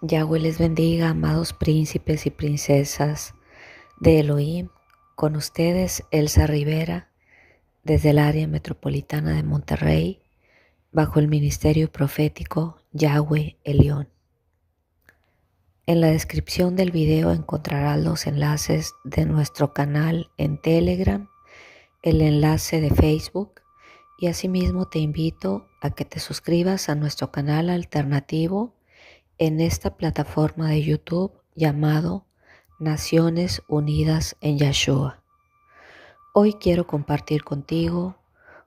Yahweh les bendiga, amados príncipes y princesas de Elohim. Con ustedes, Elsa Rivera, desde el área metropolitana de Monterrey, bajo el ministerio profético Yahweh Elión. En la descripción del video encontrarás los enlaces de nuestro canal en Telegram, el enlace de Facebook y asimismo te invito a que te suscribas a nuestro canal alternativo en esta plataforma de YouTube llamado Naciones Unidas en Yahshua. Hoy quiero compartir contigo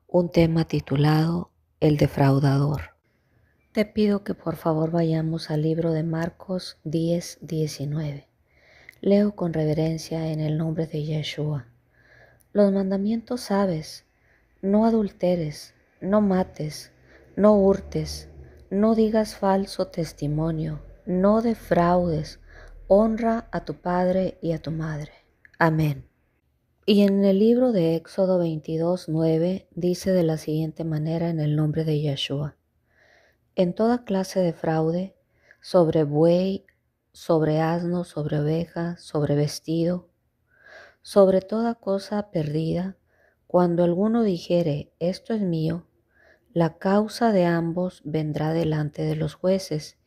un tema titulado El defraudador. Te pido que por favor vayamos al libro de Marcos 10:19. Leo con reverencia en el nombre de Yahshua. Los mandamientos sabes: no adulteres, no mates, no hurtes, no digas falso testimonio, no defraudes, honra a tu padre y a tu madre. Amén. Y en el libro de Éxodo 22:9 dice de la siguiente manera en el nombre de Yahshua: en toda clase de fraude, sobre buey, sobre asno, sobre oveja, sobre vestido, sobre toda cosa perdida, cuando alguno dijere, esto es mío, la causa de ambos vendrá delante de los jueces,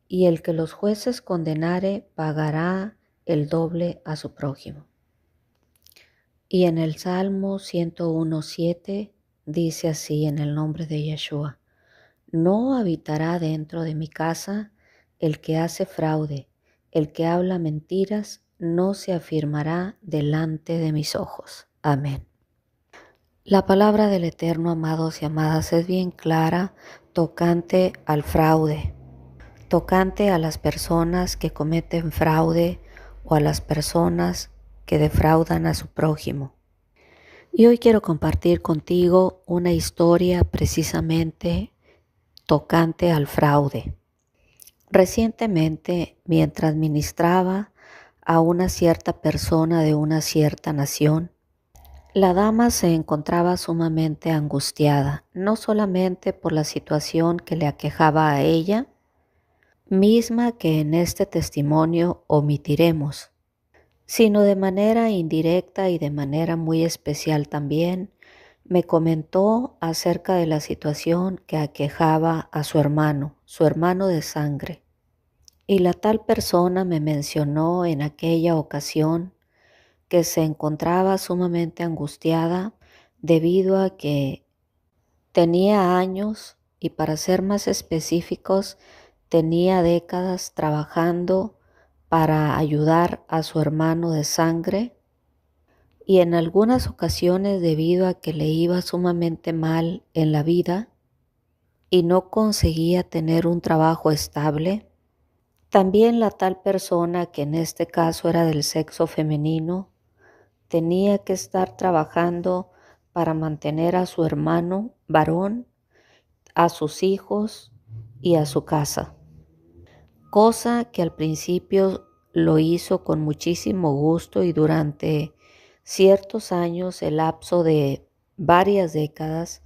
y el que los jueces condenare pagará el doble a su prójimo. Y en el Salmo 101:7 dice así en el nombre de Yahshua: no habitará dentro de mi casa el que hace fraude, el que habla mentiras no se afirmará delante de mis ojos. Amén. La palabra del Eterno, amados y amadas, es bien clara tocante al fraude, tocante a las personas que cometen fraude o a las personas que defraudan a su prójimo. Y hoy quiero compartir contigo una historia precisamente tocante al fraude. Recientemente, mientras ministraba a una cierta persona de una cierta nación, la dama se encontraba sumamente angustiada, no solamente por la situación que le aquejaba a ella, misma que en este testimonio omitiremos, sino de manera indirecta y de manera muy especial también, me comentó acerca de la situación que aquejaba a su hermano de sangre. Y la tal persona me mencionó en aquella ocasión que se encontraba sumamente angustiada debido a que tenía años, y para ser más específicos, tenía décadas trabajando para ayudar a su hermano de sangre, y en algunas ocasiones, debido a que le iba sumamente mal en la vida y no conseguía tener un trabajo estable, también la tal persona, que en este caso era del sexo femenino, tenía que estar trabajando para mantener a su hermano varón, a sus hijos y a su casa. Cosa que al principio lo hizo con muchísimo gusto, y durante ciertos años, el lapso de varias décadas,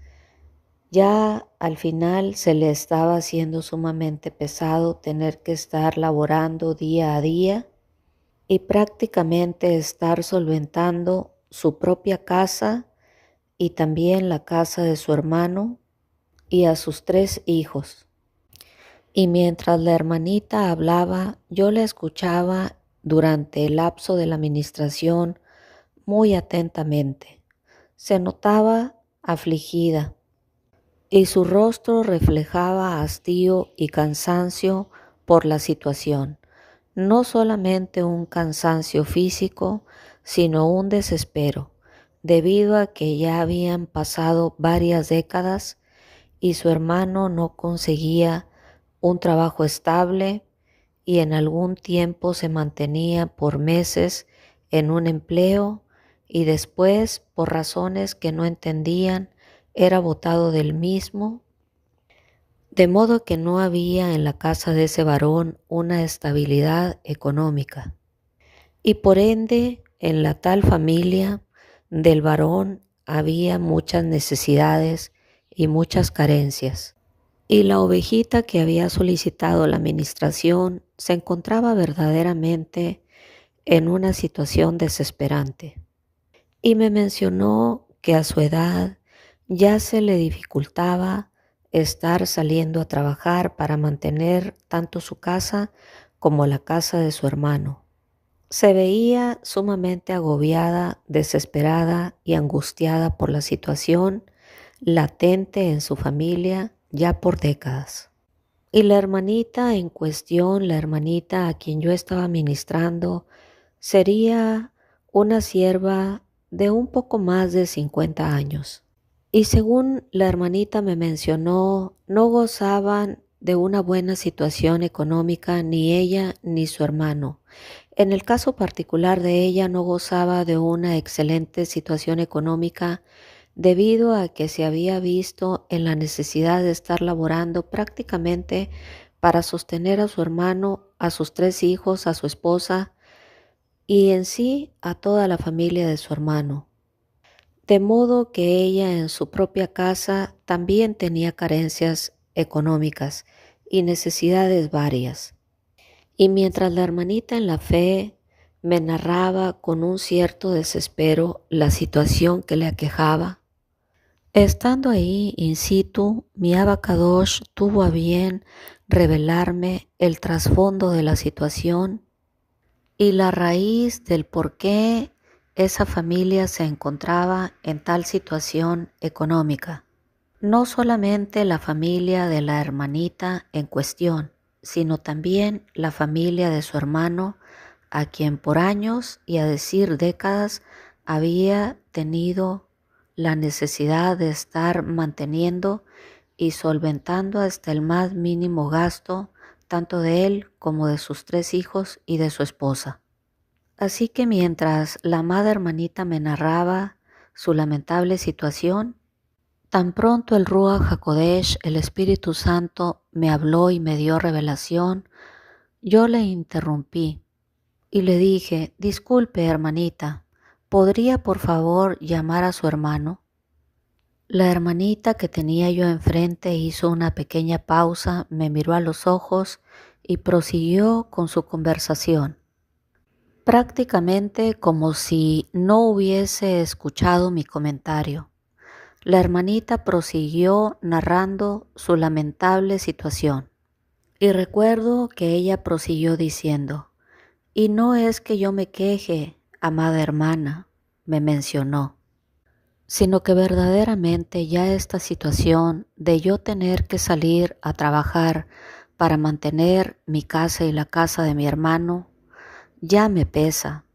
ya al final se le estaba haciendo sumamente pesado tener que estar laborando día a día y prácticamente estar solventando su propia casa y también la casa de su hermano y a sus 3 hijos. Y mientras la hermanita hablaba, yo la escuchaba durante el lapso de la administración muy atentamente. Se notaba afligida y su rostro reflejaba hastío y cansancio por la situación. No solamente un cansancio físico, sino un desespero, debido a que ya habían pasado varias décadas y su hermano no conseguía un trabajo estable, y en algún tiempo se mantenía por meses en un empleo y después, por razones que no entendían, era botado del mismo, de modo que no había en la casa de ese varón una estabilidad económica. Y por ende, en la tal familia del varón había muchas necesidades y muchas carencias. y la ovejita que había solicitado la administración se encontraba verdaderamente en una situación desesperante. Y me mencionó que a su edad ya se le dificultaba estar saliendo a trabajar para mantener tanto su casa como la casa de su hermano. Se veía sumamente agobiada, desesperada y angustiada por la situación latente en su familia ya por décadas. Y la hermanita en cuestión, la hermanita a quien yo estaba ministrando, sería una sierva de un poco más de 50 años. Y según la hermanita me mencionó, no gozaban de una buena situación económica ni ella ni su hermano. En el caso particular de ella, no gozaba de una excelente situación económica debido a que se había visto en la necesidad de estar laborando prácticamente para sostener a su hermano, a sus 3 hijos, a su esposa y en sí a toda la familia de su hermano. De modo que ella en su propia casa también tenía carencias económicas y necesidades varias. Y mientras la hermanita en la fe me narraba con un cierto desespero la situación que le aquejaba, estando ahí in situ, mi Abacadosh tuvo a bien revelarme el trasfondo de la situación y la raíz del por qué esa familia se encontraba en tal situación económica. No solamente la familia de la hermanita en cuestión, sino también la familia de su hermano, a quien por años y a decir décadas había tenido la necesidad de estar manteniendo y solventando hasta el más mínimo gasto, tanto de él como de sus 3 hijos y de su esposa. Así que mientras la amada hermanita me narraba su lamentable situación, tan pronto el Ruach HaKodesh, el Espíritu Santo, me habló y me dio revelación, yo le interrumpí y le dije: disculpe, hermanita, ¿podría por favor llamar a su hermano? La hermanita que tenía yo enfrente hizo una pequeña pausa, me miró a los ojos y prosiguió con su conversación, prácticamente como si no hubiese escuchado mi comentario. La hermanita prosiguió narrando su lamentable situación. Y recuerdo que ella prosiguió diciendo: y no es que yo me queje, amada hermana, me mencionó, sino que verdaderamente ya esta situación de yo tener que salir a trabajar para mantener mi casa y la casa de mi hermano ya me pesa.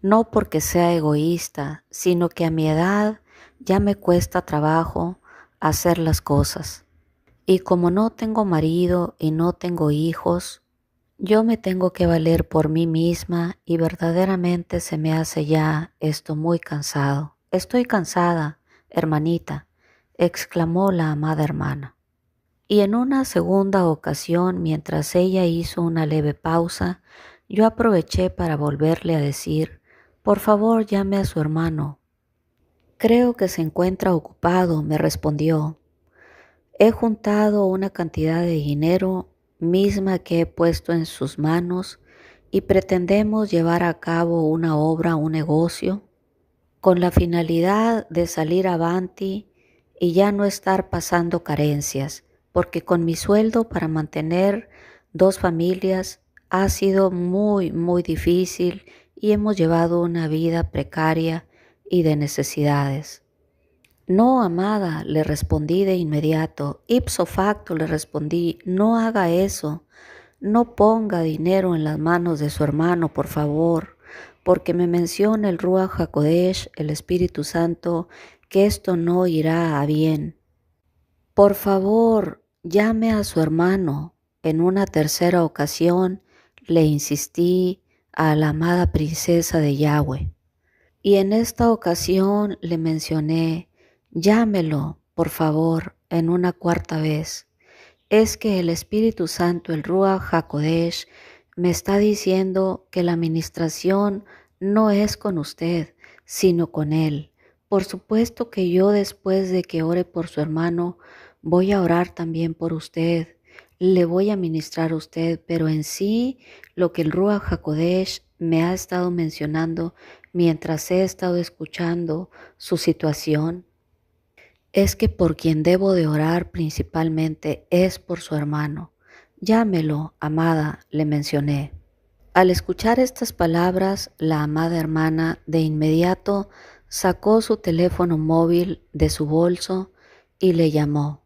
No porque sea egoísta, sino que a mi edad ya me cuesta trabajo hacer las cosas. Y como no tengo marido y no tengo hijos, yo me tengo que valer por mí misma y verdaderamente se me hace ya esto muy cansado. Estoy cansada, hermanita, exclamó la amada hermana. Y en una segunda ocasión, mientras ella hizo una leve pausa, yo aproveché para volverle a decir: por favor, llame a su hermano. Creo que se encuentra ocupado, me respondió. He juntado una cantidad de dinero misma que he puesto en sus manos y pretendemos llevar a cabo una obra, un negocio, con la finalidad de salir avanti y ya no estar pasando carencias, porque con mi sueldo para mantener 2 familias ha sido muy difícil y hemos llevado una vida precaria y de necesidades. No, amada, le respondí de inmediato. Ipso facto le respondí: no haga eso. No ponga dinero en las manos de su hermano, por favor, porque me menciona el Ruach HaKodesh, el Espíritu Santo, que esto no irá a bien. Por favor, llame a su hermano. En una tercera ocasión le insistí a la amada princesa de Yahweh. Y en esta ocasión le mencioné: llámelo, por favor, en una cuarta vez. Es que el Espíritu Santo, el Ruach HaKodesh, me está diciendo que la administración no es con usted, sino con él. Por supuesto que yo, después de que ore por su hermano, voy a orar también por usted, le voy a ministrar a usted, pero en sí lo que el Ruach HaKodesh me ha estado mencionando mientras he estado escuchando su situación es que por quien debo de orar principalmente es por su hermano. Llámelo, amada, le mencioné. Al escuchar estas palabras, la amada hermana de inmediato sacó su teléfono móvil de su bolso y le llamó.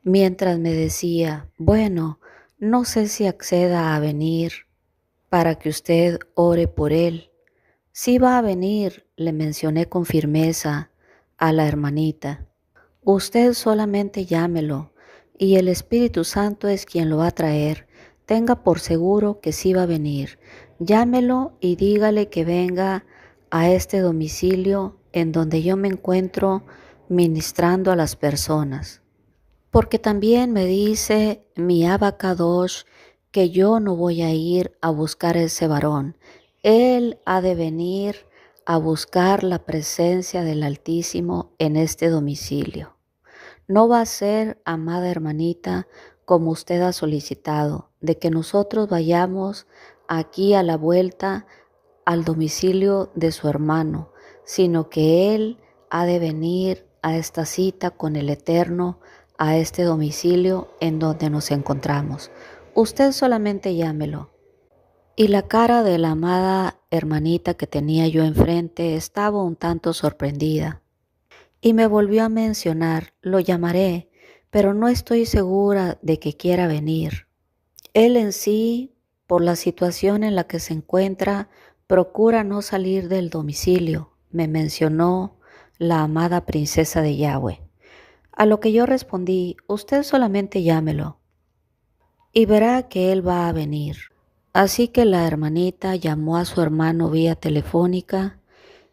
Mientras me decía, bueno, no sé si acceda a venir para que usted ore por él. Sí va a venir, le mencioné con firmeza a la hermanita. Usted solamente llámelo y el Espíritu Santo es quien lo va a traer. Tenga por seguro que sí va a venir. Llámelo y dígale que venga a este domicilio en donde yo me encuentro ministrando a las personas. Porque también me dice mi Abacadosh que yo no voy a ir a buscar a ese varón. Él ha de venir a buscar la presencia del Altísimo en este domicilio. No va a ser, amada hermanita, como usted ha solicitado, de que nosotros vayamos aquí a la vuelta al domicilio de su hermano, sino que él ha de venir a esta cita con el Eterno, a este domicilio en donde nos encontramos. Usted solamente llámelo. Y la cara de la amada hermanita que tenía yo enfrente estaba un tanto sorprendida. Y me volvió a mencionar, lo llamaré, pero no estoy segura de que quiera venir. Él en sí, por la situación en la que se encuentra, procura no salir del domicilio, me mencionó la amada princesa de Yahweh. A lo que yo respondí, usted solamente llámelo y verá que él va a venir. Así que la hermanita llamó a su hermano vía telefónica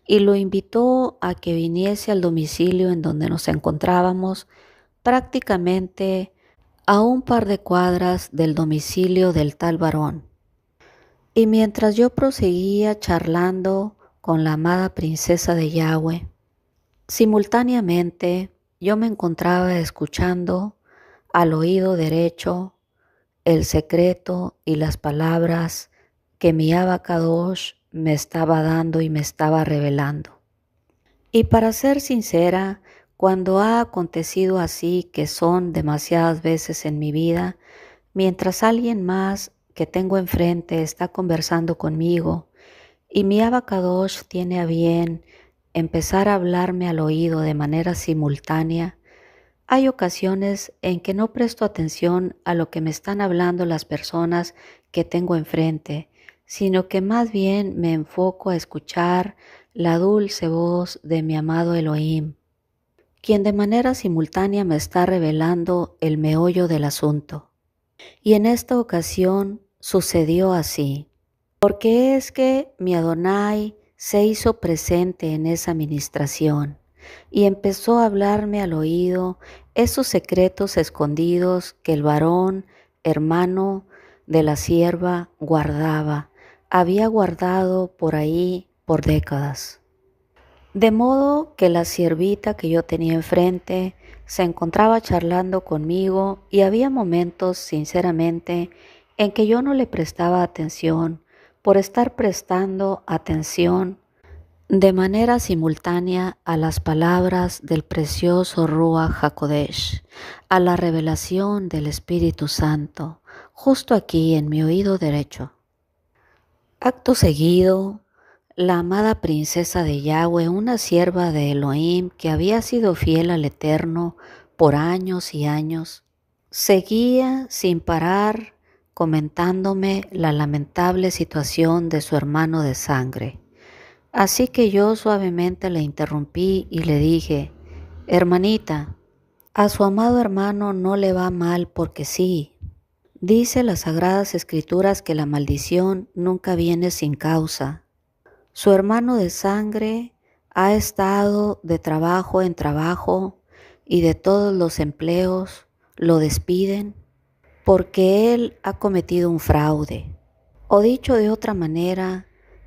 y lo invitó a que viniese al domicilio en donde nos encontrábamos, prácticamente a un par de cuadras del domicilio del tal varón. Y mientras yo proseguía charlando con la amada princesa de Yahweh, simultáneamente yo me encontraba escuchando al oído derecho el secreto y las palabras que mi Abacadosh me estaba dando y me estaba revelando. Y para ser sincera, cuando ha acontecido así, que son demasiadas veces en mi vida, mientras alguien más que tengo enfrente está conversando conmigo y mi Abacadosh tiene a bien empezar a hablarme al oído de manera simultánea, hay ocasiones en que no presto atención a lo que me están hablando las personas que tengo enfrente, sino que más bien me enfoco a escuchar la dulce voz de mi amado Elohim, quien de manera simultánea me está revelando el meollo del asunto. Y en esta ocasión sucedió así, porque es que mi Adonai se hizo presente en esa ministración y empezó a hablarme al oído esos secretos escondidos que el varón, hermano de la sierva, había guardado por ahí por décadas. De modo que la siervita que yo tenía enfrente se encontraba charlando conmigo y había momentos, sinceramente, en que yo no le prestaba atención por estar prestando atención de manera simultánea a las palabras del precioso Ruach HaKodesh, a la revelación del Espíritu Santo, justo aquí en mi oído derecho. Acto seguido, la amada princesa de Yahweh, una sierva de Elohim que había sido fiel al Eterno por años y años, seguía sin parar comentándome la lamentable situación de su hermano de sangre. Así que yo suavemente le interrumpí y le dije, hermanita, a su amado hermano no le va mal porque sí. Dice las Sagradas Escrituras que la maldición nunca viene sin causa. Su hermano de sangre ha estado de trabajo en trabajo y de todos los empleos lo despiden porque él ha cometido un fraude. O dicho de otra manera,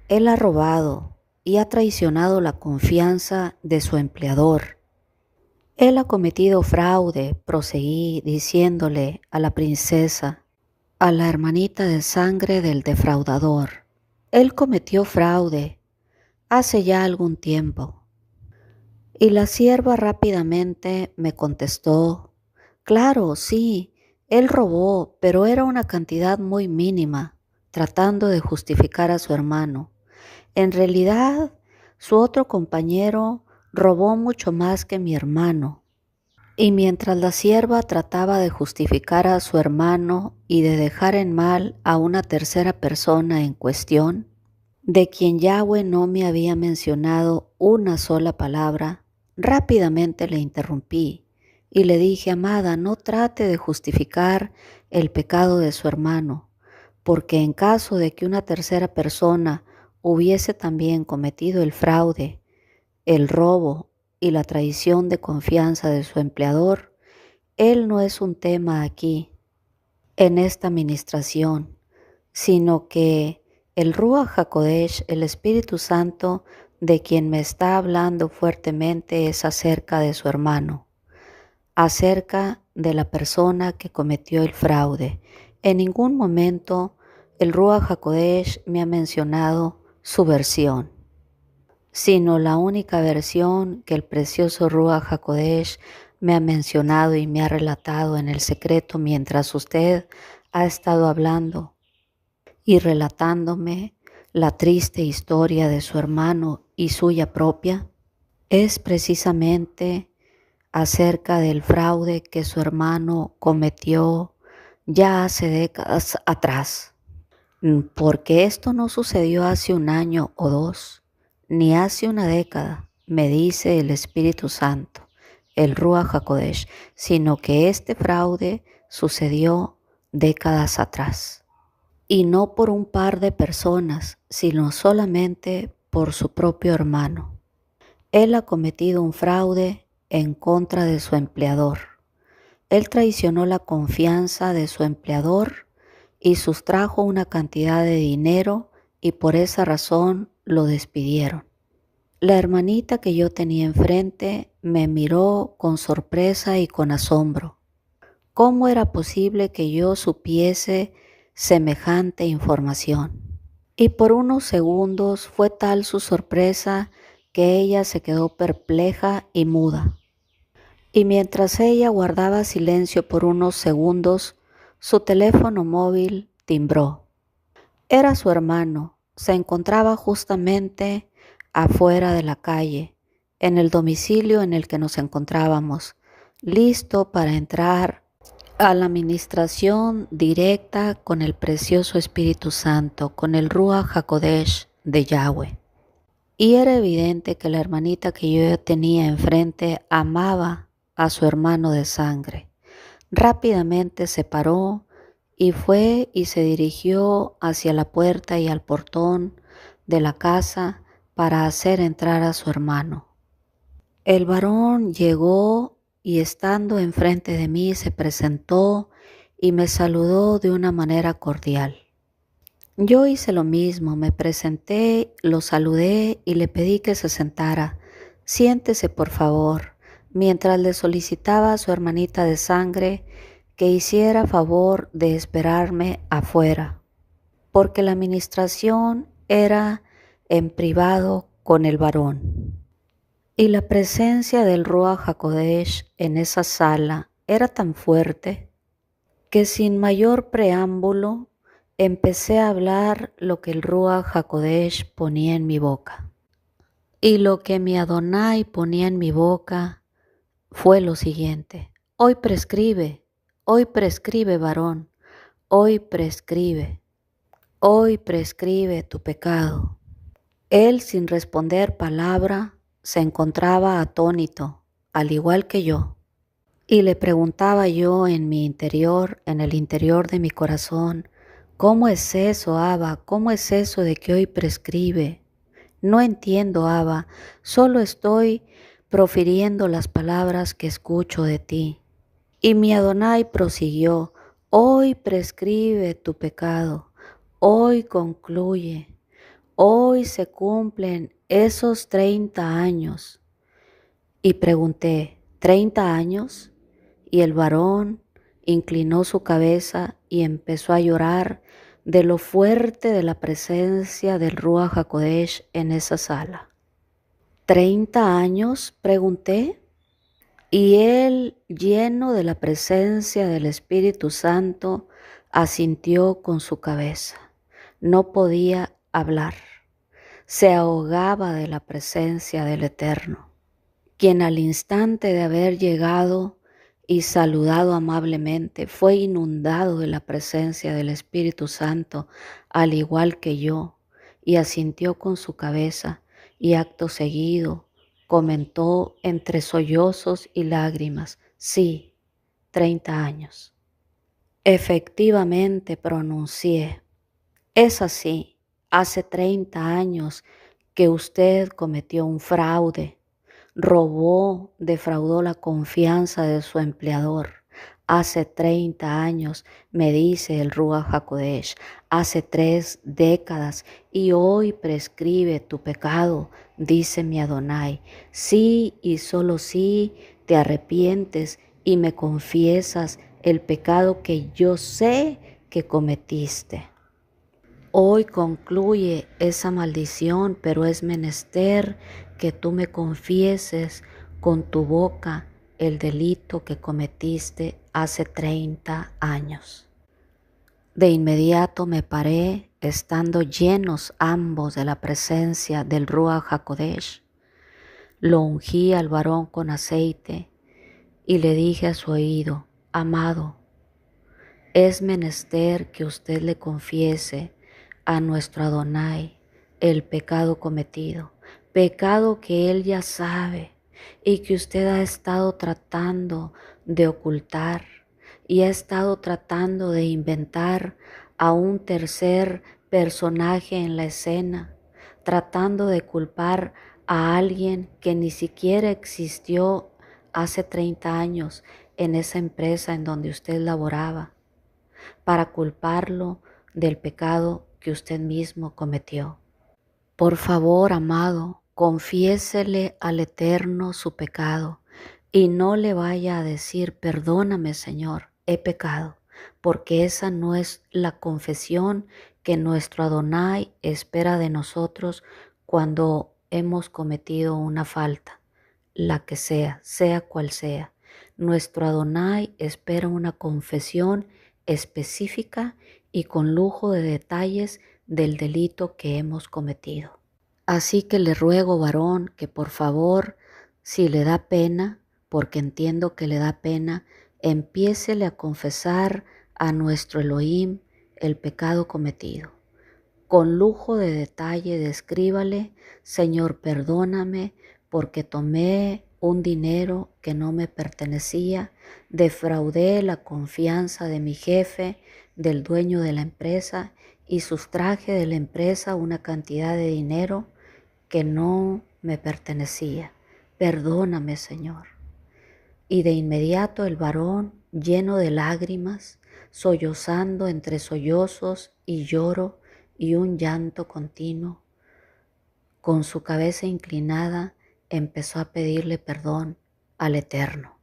él ha robado y ha traicionado la confianza de su empleador. Él ha cometido fraude, proseguí diciéndole a la princesa, a la hermanita de sangre del defraudador. Él cometió fraude hace ya algún tiempo. Y la sierva rápidamente me contestó, claro, sí, él robó, pero era una cantidad muy mínima, tratando de justificar a su hermano. En realidad, su otro compañero robó mucho más que mi hermano. Y mientras la sierva trataba de justificar a su hermano y de dejar en mal a una tercera persona en cuestión, de quien Yahweh no me había mencionado una sola palabra, rápidamente le interrumpí y le dije, amada, no trate de justificar el pecado de su hermano, porque en caso de que una tercera persona hubiese también cometido el fraude, el robo y la traición de confianza de su empleador, él no es un tema aquí, en esta administración, sino que el Ruach HaKodesh, el Espíritu Santo, de quien me está hablando fuertemente es acerca de su hermano, acerca de la persona que cometió el fraude. En ningún momento el Ruach HaKodesh me ha mencionado su versión, sino la única versión que el precioso Ruach HaKodesh me ha mencionado y me ha relatado en el secreto mientras usted ha estado hablando y relatándome la triste historia de su hermano y suya propia, es precisamente acerca del fraude que su hermano cometió ya hace décadas atrás. Porque esto no sucedió hace un año o dos, ni hace una década, me dice el Espíritu Santo, el Ruach HaKodesh, sino que este fraude sucedió décadas atrás. Y no por un par de personas, sino solamente por su propio hermano. Él ha cometido un fraude en contra de su empleador. Él traicionó la confianza de su empleador y sustrajo una cantidad de dinero y por esa razón lo despidieron. La hermanita que yo tenía enfrente me miró con sorpresa y con asombro. ¿Cómo era posible que yo supiese semejante información? Y por unos segundos fue tal su sorpresa que ella se quedó perpleja y muda. Y mientras ella guardaba silencio por unos segundos, su teléfono móvil timbró. Era su hermano. Se encontraba justamente afuera de la calle, en el domicilio en el que nos encontrábamos, listo para entrar a la administración directa con el precioso Espíritu Santo, con el Ruach HaKodesh de Yahweh. Y era evidente que la hermanita que yo tenía enfrente amaba a su hermano de sangre. Rápidamente se paró y fue y se dirigió hacia la puerta y al portón de la casa para hacer entrar a su hermano. El varón llegó y estando enfrente de mí se presentó y me saludó de una manera cordial. Yo hice lo mismo, me presenté, lo saludé y le pedí que se sentara. Siéntese, por favor, mientras le solicitaba a su hermanita de sangre que hiciera favor de esperarme afuera, porque la administración era en privado con el varón. Y la presencia del Ruach HaKodesh en esa sala era tan fuerte que sin mayor preámbulo empecé a hablar lo que el Ruach HaKodesh ponía en mi boca. Y lo que mi Adonai ponía en mi boca fue lo siguiente: hoy prescribe varón, hoy prescribe tu pecado. Él, sin responder palabra, se encontraba atónito, al igual que yo. Y le preguntaba yo en mi interior, en el interior de mi corazón, ¿cómo es eso, Abba? ¿Cómo es eso de que hoy prescribe? No entiendo, Abba, solo estoy profiriendo las palabras que escucho de ti. Y mi Adonai prosiguió, hoy prescribe tu pecado, hoy concluye, hoy se cumplen esos 30 años. Y pregunté, 30 años. Y el varón inclinó su cabeza y empezó a llorar de lo fuerte de la presencia del Ruach HaKodesh en esa sala. ¿30 años?, pregunté. Y él, lleno de la presencia del Espíritu Santo, asintió con su cabeza. No podía hablar. Se ahogaba de la presencia del Eterno, quien al instante de haber llegado y saludado amablemente, fue inundado de la presencia del Espíritu Santo, al igual que yo, y asintió con su cabeza, y acto seguido comentó entre sollozos y lágrimas: sí, 30 años. Efectivamente, pronuncié: es así, hace 30 años que usted cometió un fraude. Robó, defraudó la confianza de su empleador. Hace 30 años, me dice el Ruach HaKodesh, hace 3 décadas, y hoy prescribe tu pecado, dice mi Adonai. Sí y solo si te arrepientes y me confiesas el pecado que yo sé que cometiste. Hoy concluye esa maldición, pero es menester que tú me confieses con tu boca el delito que cometiste hace 30 años. De inmediato me paré, estando llenos ambos de la presencia del Ruach HaKodesh. Lo ungí al varón con aceite y le dije a su oído: amado, es menester que usted le confiese a nuestro Adonai el pecado cometido, pecado que él ya sabe y que usted ha estado tratando de ocultar y ha estado tratando de inventar a un tercer personaje en la escena, tratando de culpar a alguien que ni siquiera existió hace 30 años en esa empresa en donde usted laboraba, para culparlo del pecado que usted mismo cometió. Por favor, amado, confiésele al Eterno su pecado y no le vaya a decir: perdóname, Señor, he pecado, porque esa no es la confesión que nuestro Adonai espera de nosotros cuando hemos cometido una falta, la que sea, sea cual sea. Nuestro Adonai espera una confesión específica y con lujo de detalles del delito que hemos cometido. Así que le ruego, varón, que por favor, si le da pena, porque entiendo que le da pena, empiécele a confesar a nuestro Elohim el pecado cometido. Con lujo de detalle descríbale: Señor, perdóname porque tomé un dinero que no me pertenecía, defraudé la confianza de mi jefe, del dueño de la empresa, y sustraje de la empresa una cantidad de dinero que no me pertenecía. Perdóname, Señor. Y de inmediato el varón, lleno de lágrimas, sollozando entre sollozos y lloro y un llanto continuo, con su cabeza inclinada, empezó a pedirle perdón al Eterno.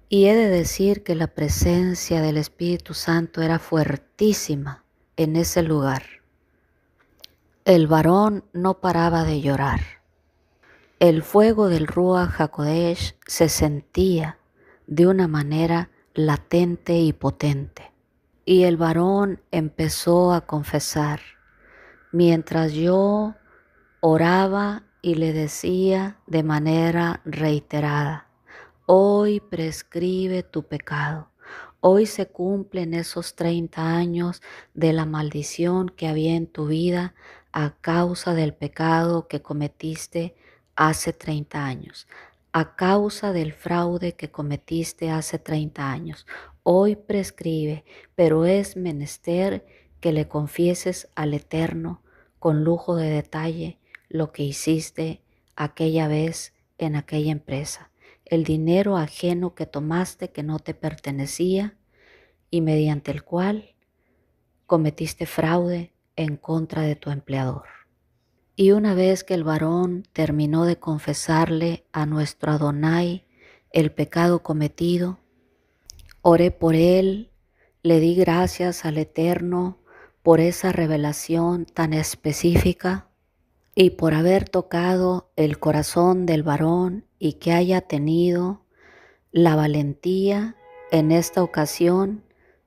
Y he de decir que la presencia del Espíritu Santo era fuertísima en ese lugar. El varón no paraba de llorar. El fuego del Ruach HaKodesh se sentía de una manera latente y potente. Y el varón empezó a confesar, mientras yo oraba y le decía de manera reiterada: hoy prescribe tu pecado. Hoy se cumplen esos 30 años de la maldición que había en tu vida a causa del pecado que cometiste hace 30 años, a causa del fraude que cometiste hace 30 años. Hoy prescribe, pero es menester que le confieses al Eterno con lujo de detalle lo que hiciste aquella vez en aquella empresa, el dinero ajeno que tomaste que no te pertenecía y mediante el cual cometiste fraude en contra de tu empleador. Y una vez que el varón terminó de confesarle a nuestro Adonai el pecado cometido. Oré por él, le di gracias al Eterno por esa revelación tan específica y por haber tocado el corazón del varón y que haya tenido la valentía en esta ocasión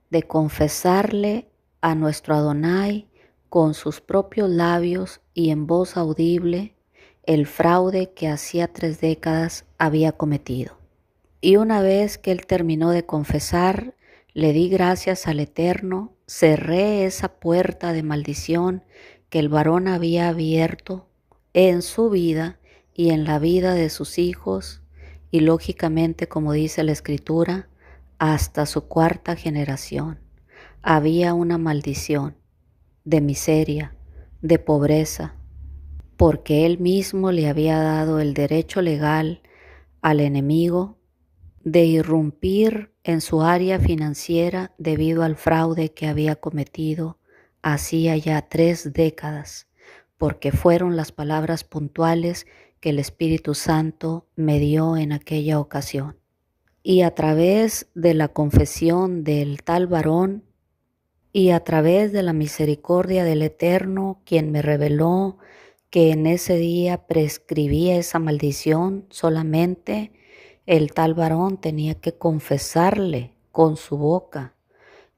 de confesarle a nuestro Adonai con sus propios labios y en voz audible el fraude que hacía 3 décadas había cometido. Y una vez que él terminó de confesar, le di gracias al Eterno, cerré esa puerta de maldición que el varón había abierto en su vida y en la vida de sus hijos, y lógicamente, como dice la Escritura, hasta su 4ª generación. Había una maldición de miseria, de pobreza, porque él mismo le había dado el derecho legal al enemigo de irrumpir en su área financiera debido al fraude que había cometido hacía ya 3 décadas, porque fueron las palabras puntuales que el Espíritu Santo me dio en aquella ocasión. Y a través de la confesión del tal varón y a través de la misericordia del Eterno, quien me reveló que en ese día prescribía esa maldición, solamente el tal varón tenía que confesarle con su boca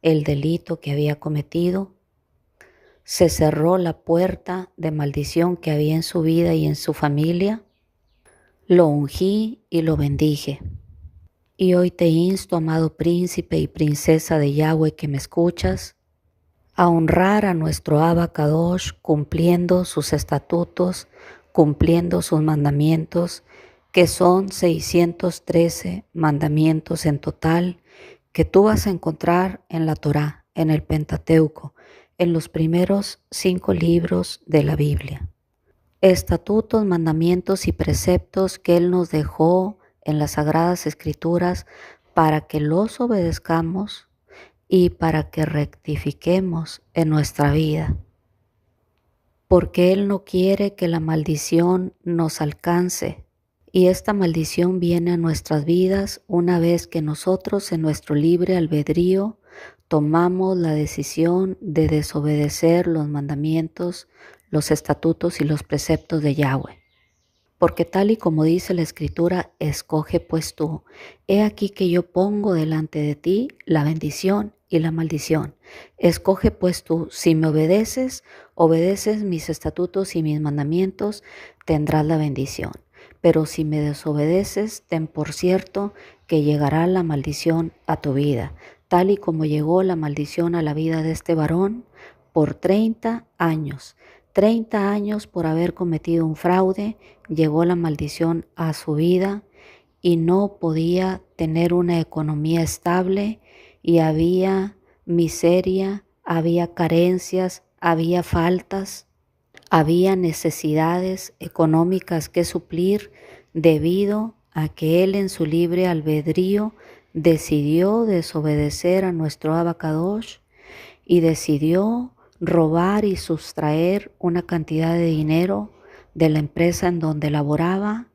el delito que había cometido. Se cerró la puerta de maldición que había en su vida y en su familia. Lo ungí y lo bendije. Y hoy te insto, amado príncipe y princesa de Yahweh que me escuchas, a honrar a nuestro Abba Kadosh cumpliendo sus estatutos, cumpliendo sus mandamientos, que son 613 mandamientos en total, que tú vas a encontrar en la Torá, en el Pentateuco, en los primeros 5 libros de la Biblia. Estatutos, mandamientos y preceptos que Él nos dejó en las Sagradas Escrituras para que los obedezcamos y para que rectifiquemos en nuestra vida. Porque Él no quiere que la maldición nos alcance, y esta maldición viene a nuestras vidas una vez que nosotros en nuestro libre albedrío tomamos la decisión de desobedecer los mandamientos, los estatutos y los preceptos de Yahweh. Porque tal y como dice la Escritura, escoge pues tú, he aquí que yo pongo delante de ti la bendición y la maldición. Escoge pues tú, si me obedeces mis estatutos y mis mandamientos, tendrás la bendición. Pero si me desobedeces, ten por cierto que llegará la maldición a tu vida, tal y como llegó la maldición a la vida de este varón por 30 años. 30 años por haber cometido un fraude, llegó la maldición a su vida y no podía tener una economía estable y había miseria, había carencias, había faltas, había necesidades económicas que suplir debido a que él en su libre albedrío decidió desobedecer a nuestro Abba Kadosh y decidió robar y sustraer una cantidad de dinero de la empresa en donde laboraba,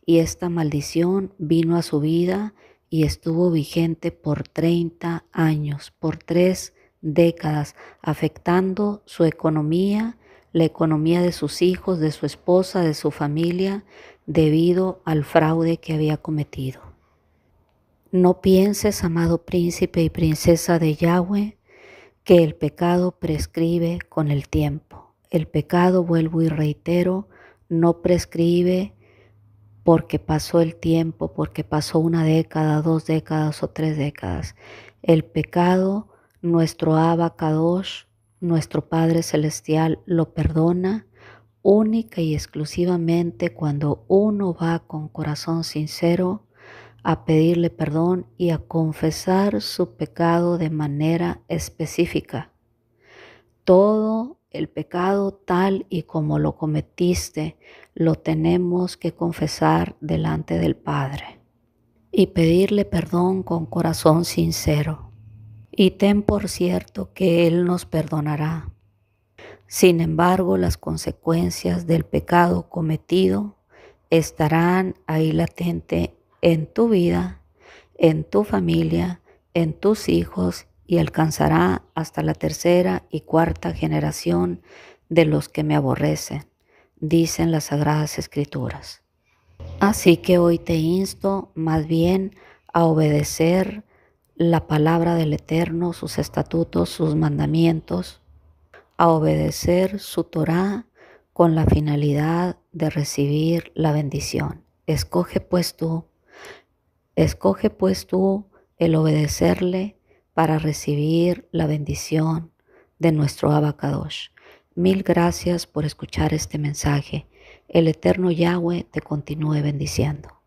y esta maldición vino a su vida y estuvo vigente por 30 años, por 3 décadas, afectando su economía, la economía de sus hijos, de su esposa, de su familia, debido al fraude que había cometido. No pienses, amado príncipe y princesa de Yahweh, que el pecado prescribe con el tiempo. El pecado, vuelvo y reitero, no prescribe porque pasó el tiempo, porque pasó 1 década, 2 décadas o 3 décadas. El pecado, nuestro Abba Kadosh, nuestro Padre Celestial, lo perdona única y exclusivamente cuando uno va con corazón sincero a pedirle perdón y a confesar su pecado de manera específica. Todo el pecado tal y como lo cometiste, lo tenemos que confesar delante del Padre y pedirle perdón con corazón sincero. Y ten por cierto que Él nos perdonará. Sin embargo, las consecuencias del pecado cometido estarán ahí latente en tu vida, en tu familia, en tus hijos y alcanzará hasta la tercera y cuarta generación de los que me aborrecen, dicen las Sagradas Escrituras. Así que hoy te insto más bien a obedecer la palabra del Eterno, sus estatutos, sus mandamientos, a obedecer su Torá con la finalidad de recibir la bendición. Escoge pues tú el obedecerle para recibir la bendición de nuestro Abacadosh. Mil gracias por escuchar este mensaje. El Eterno Yahweh te continúe bendiciendo.